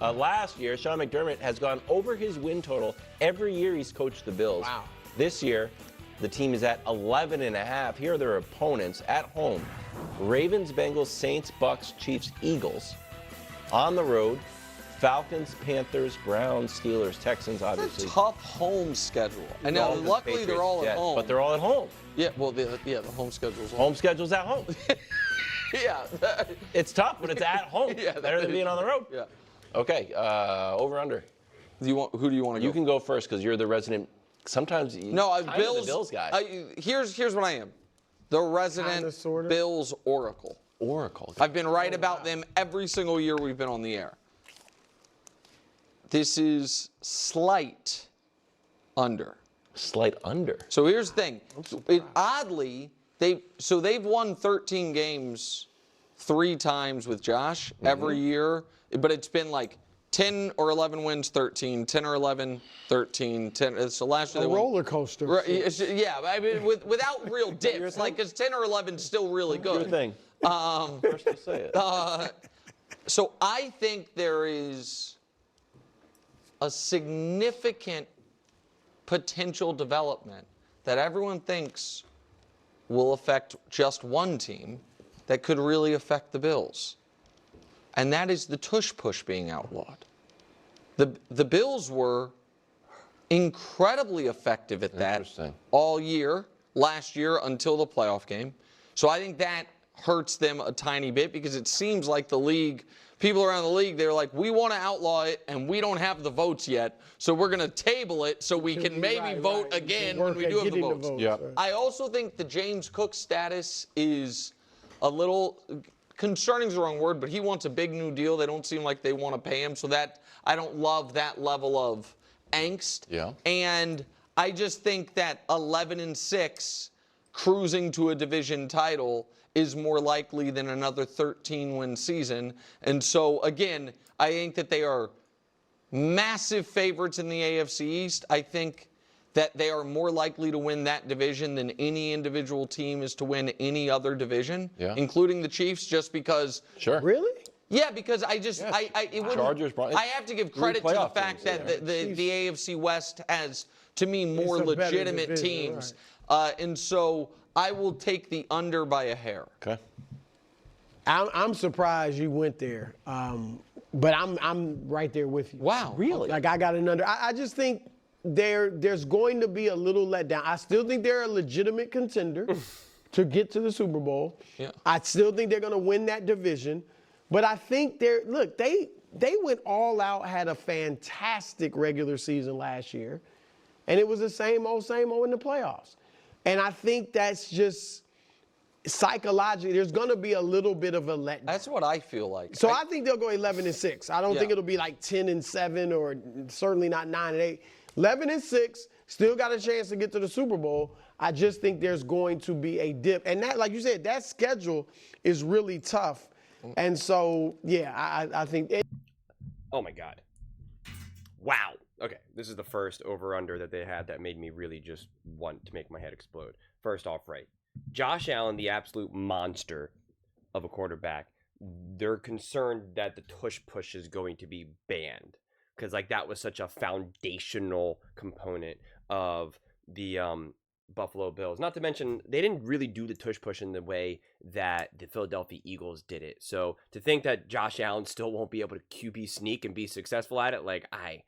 Last year, Sean McDermott has gone over his win total every year he's coached the Bills. Wow. This year, the team is at 11.5. Here are their opponents at home: Ravens, Bengals, Saints, Bucks, Chiefs, Eagles. On the road, Falcons, Panthers, Browns, Steelers, Texans, obviously. It's a tough home schedule. I know, Dolphins, luckily Patriots, they're all at Jets, home. But they're all at home. Yeah, well, the home schedule's Home schedule's at home. Yeah. It's tough, but it's at home. Yeah, Better than being on the road. Yeah. Okay, over under. Who do you want to go? You can go first because you're the resident. Sometimes you Bills. the Bills guy. Here's what I am. The resident Kinda, sorta. Bills oracle. Oracle. I've been right about them every single year we've been on the air. This is slight under. Slight under. So here's the thing. Oddly, they've won 13 games 3 times with Josh every year, but it's been like 10 or 11 wins, 13, 10 or 11, 13, 10. So last year A they won. roller coaster. Right, yeah, I mean, without real dips, like it's 10 or 11 is still really good. Your thing. First to say it. So I think there is a significant potential development that everyone thinks will affect just one team that could really affect the Bills. And that is the tush push being outlawed. The Bills were incredibly effective at that all year, last year until the playoff game. So I think that hurts them a tiny bit because it seems like the league, people around the league, they're like, we want to outlaw it and we don't have the votes yet, so we're going to table it so we can maybe vote again when we do have the votes. Yeah. I also think the James Cook status is a little concerning is the wrong word, but he wants a big new deal. They don't seem like they want to pay him, so that I don't love that level of angst. Yeah. And I just think that 11-6 cruising to a division title is more likely than another 13-win season. And so, again, I think that they are massive favorites in the AFC East. I think that they are more likely to win that division than any individual team is to win any other division, including the Chiefs, just because. Sure. Really? Yeah, because I just, Yes. it wouldn't, Chargers, I have to give credit to the fact that the AFC West has, to me, more It's a better legitimate division, teams. And so I will take the under by a hair. Okay. I'm surprised you went there, but I'm right there with you. Wow. Really? Like I got an under. I just think there's going to be a little letdown. I still think they're a legitimate contender to get to the Super Bowl. Yeah. I still think they're going to win that division, but I think they went all out, had a fantastic regular season last year, and it was the same old in the playoffs. And I think that's just psychologically, there's going to be a little bit of a letdown. That's what I feel like. So I think they'll go 11-6. I don't think it'll be like 10-7 or certainly not 9-8. 11-6, still got a chance to get to the Super Bowl. I just think there's going to be a dip. And that, like you said, that schedule is really tough. And so, yeah, I think. Oh, my God. Wow. Okay, this is the first over-under that they had that made me really just want to make my head explode. First off, right. Josh Allen, the absolute monster of a quarterback, they're concerned that the tush push is going to be banned. Because, like, that was such a foundational component of the Buffalo Bills. Not to mention, they didn't really do the tush push in the way that the Philadelphia Eagles did it. So, to think that Josh Allen still won't be able to QB sneak and be successful at it, like, oh my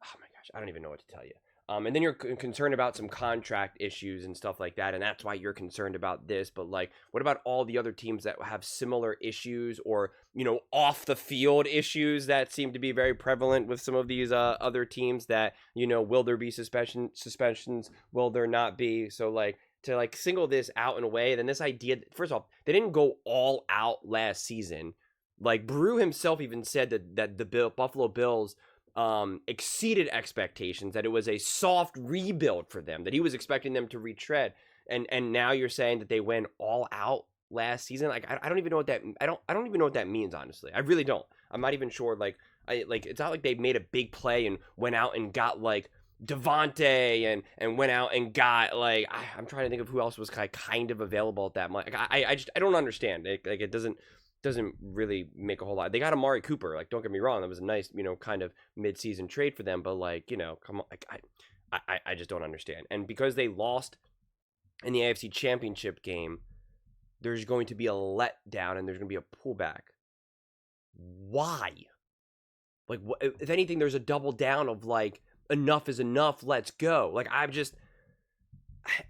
gosh, I don't even know what to tell you. And then you're concerned about some contract issues and stuff like that, and that's why you're concerned about this. But, like, what about all the other teams that have similar issues or, you know, off-the-field issues that seem to be very prevalent with some of these other teams that, you know, will there be suspensions? Will there not be? So, like, to, like, single this out in a way, then this idea, first off, they didn't go all out last season. Like, Brew himself even said that the Buffalo Bills exceeded expectations, that it was a soft rebuild for them, that he was expecting them to retread, and now you're saying that they went all out last season. Like, I don't even know what that I don't even know what that means, honestly. I really don't. I'm not even sure. Like, it's not like they made a big play and went out and got like Devontae and went out and got like I'm trying to think of who else was kind of available at that much. Like, I don't understand. Like it doesn't doesn't really make a whole lot. They got Amari Cooper. Like, don't get me wrong, that was a nice, kind of mid-season trade for them. But like, come on, like I just don't understand. And because they lost in the AFC Championship game, there's going to be a letdown and there's going to be a pullback. Why? Like, if anything, there's a double down of like, enough is enough, let's go. Like,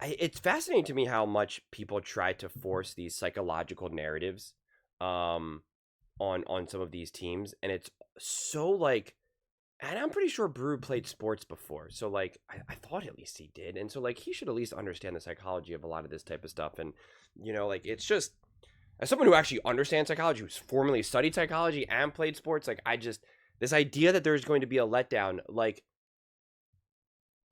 it's fascinating to me how much people try to force these psychological narratives on some of these teams, and it's so like, and I'm pretty sure Brew played sports before, so like I thought at least he did, and so like he should at least understand the psychology of a lot of this type of stuff. And like, it's just, as someone who actually understands psychology, who's formerly studied psychology and played sports, like this idea that there's going to be a letdown, like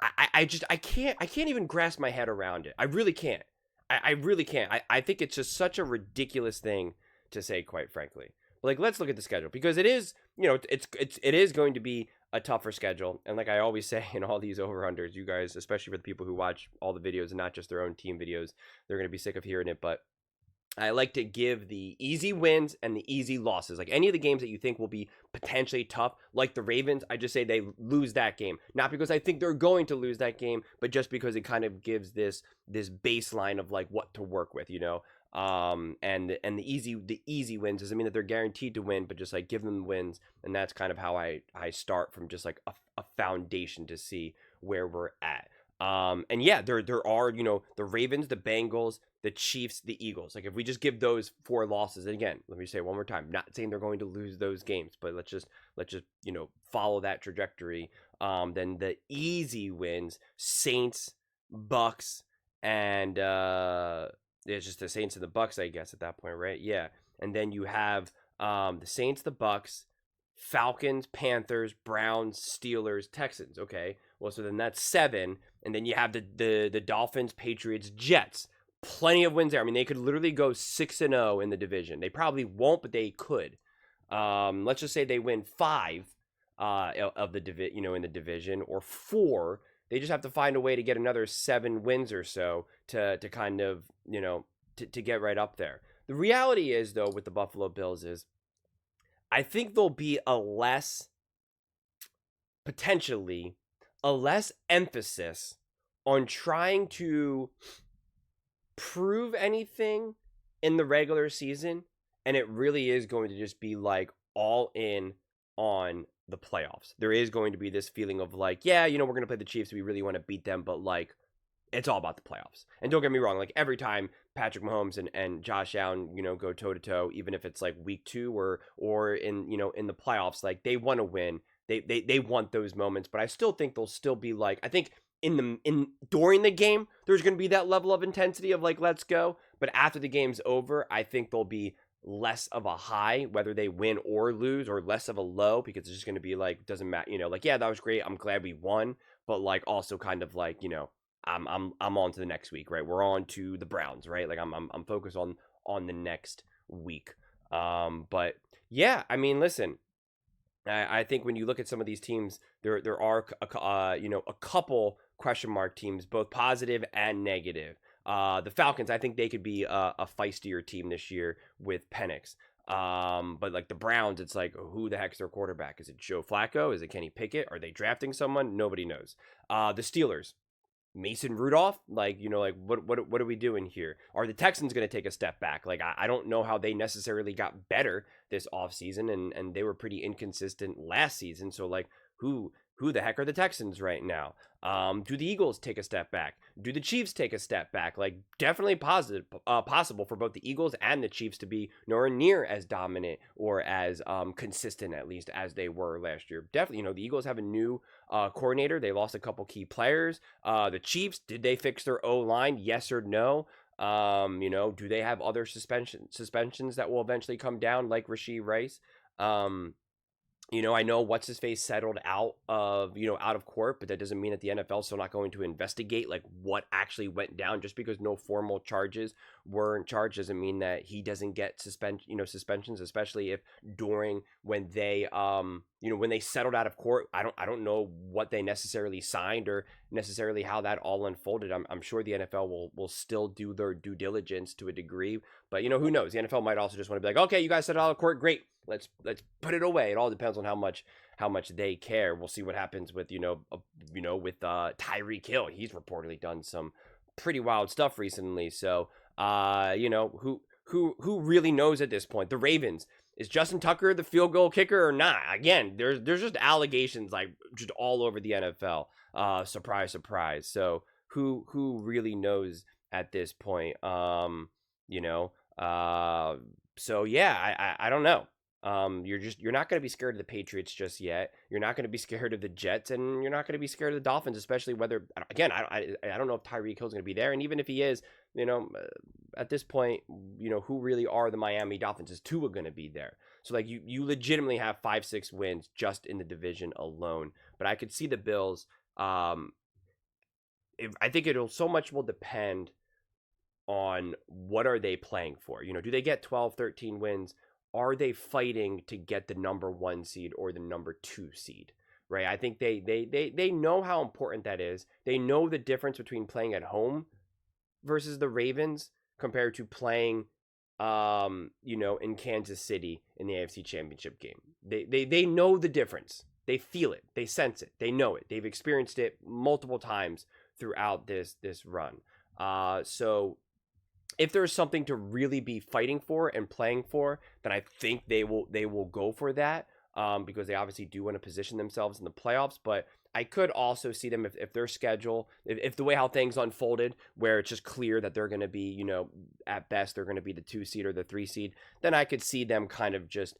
I can't even grasp my head around it. I really can't. I really can't. I think it's just such a ridiculous thing to say, quite frankly. But like, let's look at the schedule, because it is, it is going to be a tougher schedule. And like I always say in all these over-unders, you guys, especially for the people who watch all the videos and not just their own team videos, they're going to be sick of hearing it. But I like to give the easy wins and the easy losses. Like any of the games that you think will be potentially tough, like the Ravens, I just say they lose that game. Not because I think they're going to lose that game, but just because it kind of gives this baseline of like what to work with, and the easy wins doesn't mean that they're guaranteed to win, but just like give them wins. And that's kind of how I start, from just like a foundation to see where we're at. And yeah, there are, the Ravens, the Bengals, the Chiefs, the Eagles. Like if we just give those 4 losses, and again, let me say it one more time, not saying they're going to lose those games, but let's just follow that trajectory. Then the easy wins, Saints, Bucks, and it's just the Saints and the Bucks, I guess, at that point, right? Yeah. And then you have the Saints, the Bucks, Falcons, Panthers, Browns, Steelers, Texans. Okay, well, so then that's 7, and then you have the Dolphins, Patriots, Jets. Plenty of wins there. I mean, they could literally go 6-0 in the division. They probably won't, but they could. Let's just say they win 5 of the in the division, or 4. They just have to find a way to get another 7 wins or so to kind of to get right up there. The reality is, though, with the Buffalo Bills is, I think there'll be potentially a less emphasis on trying to prove anything in the regular season, and it really is going to just be like all in on the playoffs. There is going to be this feeling of like, yeah, we're going to play the Chiefs, we really want to beat them, but like, it's all about the playoffs. And don't get me wrong, like every time Patrick Mahomes and Josh Allen, go toe to toe, even if it's like week 2 or in in the playoffs, like they want to win. They want those moments, but I still think they'll still be like, I think during the game there's going to be that level of intensity of like, let's go. But after the game's over, I think there'll be less of a high, whether they win or lose, or less of a low, because it's just going to be like, doesn't matter, like, yeah, that was great, I'm glad we won, but like also kind of like, I'm on to the next week, right? We're on to the Browns, right? Like I'm focused on the next week. But yeah, I mean, listen, I think when you look at some of these teams, there are a couple question mark teams, both positive and negative. The Falcons, I think they could be a feistier team this year with Penix. But like the Browns, it's like, who the heck's their quarterback? Is it Joe Flacco? Is it Kenny Pickett? Are they drafting someone? Nobody knows. The Steelers, Mason Rudolph, like, what are we doing here? Are the Texans going to take a step back? Like, I don't know how they necessarily got better this offseason, and they were pretty inconsistent last season. So, like, who the heck are the Texans right now? Do the Eagles take a step back? Do the Chiefs take a step back? Like, definitely possible for both the Eagles and the Chiefs to be nowhere near as dominant or as consistent, at least, as they were last year. Definitely, the Eagles have a new coordinator. They lost a couple key players. The Chiefs, did they fix their O-line? Yes or no? Do they have other suspensions that will eventually come down, like Rashee Rice? I know what's his face settled out of court, but that doesn't mean that the NFL is still not going to investigate like what actually went down. Just because no formal charges weren't charged doesn't mean that he doesn't get suspensions, especially if when they when they settled out of court, I don't know what they necessarily signed or necessarily how that all unfolded. I'm sure the NFL will still do their due diligence to a degree, but who knows? The NFL might also just want to be like, okay, you guys settled out of court, great, let's put it away. It all depends on how much they care. We'll see what happens with with Tyreek Hill. He's reportedly done some pretty wild stuff recently. So who really knows at this point? The Ravens. Is Justin Tucker the field goal kicker or not? Again, there's just allegations like just all over the NFL. Surprise, surprise. So who really knows at this point? So yeah, I don't know. You're not going to be scared of the Patriots just yet. You're not going to be scared of the Jets, and you're not going to be scared of the Dolphins, especially whether, again, I don't know if Tyreek Hill's going to be there, and even if he is, at this point, who really are the Miami Dolphins? Is Tua going to be there? So like you legitimately have 5-6 wins just in the division alone. But I could see the Bills. I think it'll so much will depend on what are they playing for. Do they get 12, 13 wins? Are they fighting to get the number 1 seed or the number 2 seed? Right? I think they know how important that is. They know the difference between playing at home versus the Ravens compared to playing in Kansas City in the AFC Championship game. They know the difference. They feel it. They sense it. They know it. They've experienced it multiple times throughout this run. So if there's something to really be fighting for and playing for, then I think they will go for that, because they obviously do want to position themselves in the playoffs. But I could also see them if their schedule, if the way how things unfolded, where it's just clear that they're going to be, at best they're going to be the 2 seed or the 3 seed, then I could see them kind of just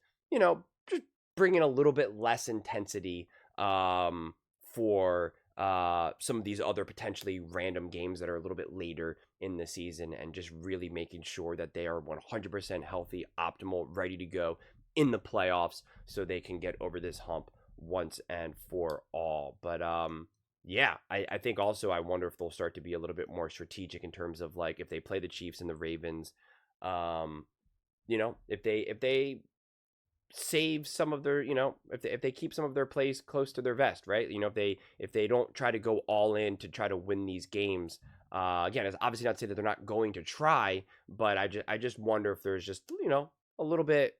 bring in a little bit less intensity for some of these other potentially random games that are a little bit later in the season, and just really making sure that they are 100% healthy, optimal, ready to go in the playoffs so they can get over this hump once and for all. But yeah, I think also I wonder if they'll start to be a little bit more strategic in terms of like if they play the Chiefs and the Ravens, if they save some of their, if they keep some of their plays close to their vest, right? If they don't try to go all in to try to win these games. Again, it's obviously not to say that they're not going to try, but I just wonder if there's just a little bit,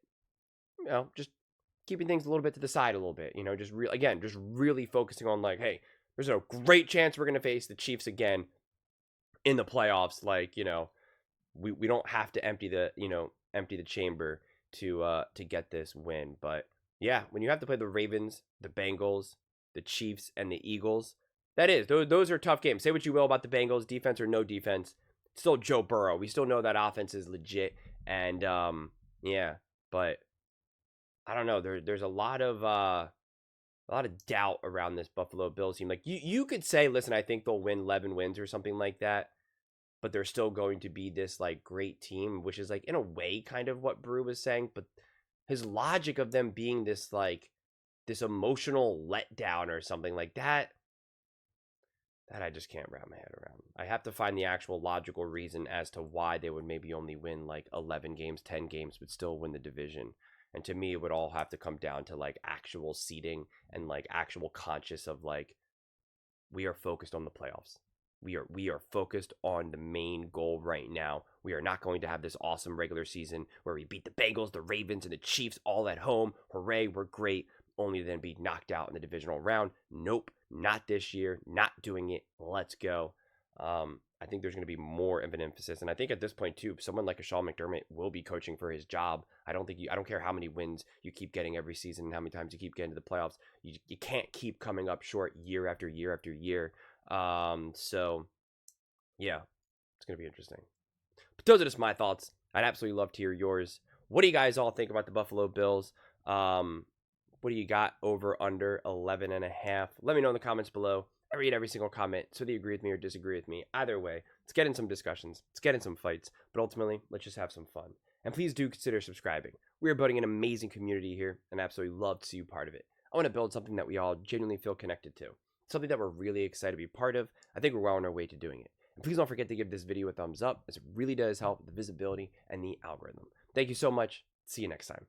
just keeping things a little bit to the side a little bit, just really focusing on like, hey, there's a great chance we're going to face the Chiefs again in the playoffs. Like, we don't have to empty the chamber to get this win. But yeah, when you have to play the Ravens, the Bengals, the Chiefs, and the Eagles, those are tough games. Say what you will about the Bengals, defense or no defense, it's still Joe Burrow. We still know that offense is legit, and yeah, but I don't know. There's a lot of doubt around this Buffalo Bills team. Like you could say, listen, I think they'll win 11 wins or something like that, but they're still going to be this like great team, which is like in a way kind of what Brew was saying, but his logic of them being this like this emotional letdown or something like that I just can't wrap my head around. I have to find the actual logical reason as to why they would maybe only win like 11 games, 10 games, but still win the division. And to me, it would all have to come down to like actual seeding and like actual conscious of like, we are focused on the playoffs. We are focused on the main goal right now. We are not going to have this awesome regular season where we beat the Bengals, the Ravens, and the Chiefs all at home. Hooray, we're great. Only to then be knocked out in the divisional round. Nope, not this year. Not doing it. Let's go. I think there's going to be more of an emphasis, and I think at this point too, someone like a Sean McDermott will be coaching for his job. I don't care how many wins you keep getting every season and how many times you keep getting to the playoffs. You can't keep coming up short year after year after year. So yeah, it's going to be interesting. But those are just my thoughts. I'd absolutely love to hear yours. What do you guys all think about the Buffalo Bills? What do you got over under 11.5? Let me know in the comments below. I read every single comment, so whether you agree with me or disagree with me. Either way, let's get in some discussions. Let's get in some fights. But ultimately, let's just have some fun. And please do consider subscribing. We are building an amazing community here, and I absolutely love to see you part of it. I want to build something that we all genuinely feel connected to. Something that we're really excited to be part of. I think we're well on our way to doing it. And please don't forget to give this video a thumbs up, as it really does help the visibility and the algorithm. Thank you so much. See you next time.